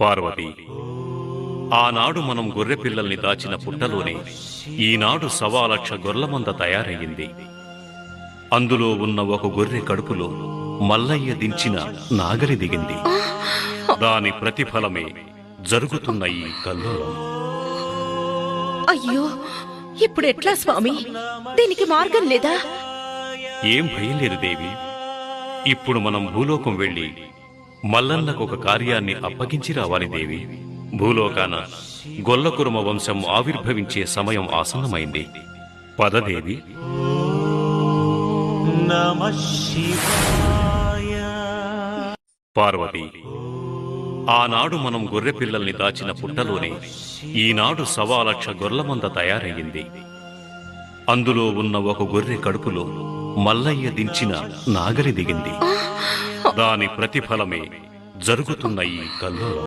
పార్వతి, ఆనాడు మనం గొర్రె పిల్లల్ని దాచిన పుట్టలోనే ఈనాడు 1,15,00,000 గొర్లమంద తయారయ్యింది. అందులో ఉన్న ఒక గొర్రె కడుపులో మల్లయ్య దించిన నాగలి దిగింది. దాని ప్రతిఫలమే జరుగుతున్న ఈ కల్లోలం. అయ్యో, ఇప్పుడెట్లా స్వామి? దీనికి మార్గం లేదా? ఏం భయం లేదు దేవి. ఇప్పుడు మనం భూలోకం వెళ్లి మల్లన్నకు ఒక కార్యాన్ని అప్పగించి రావాలి దేవి. భూలోకాన గొల్లకురుమ వంశం ఆవిర్భవించే సమయం ఆసన్నమైంది. పదదేవి. పార్వతి, ఆనాడు మనం గొర్రె పిల్లల్ని దాచిన పుట్టలోనే ఈనాడు 1,15,00,000 గొర్లమంద తయారయ్యింది. అందులో ఉన్న ఒక గొర్రె కడుపులో మల్లయ్య దించిన నాగలి దిగింది. దాని ప్రతిఫలమే జరుగుతున్న ఈ కల్లోలం.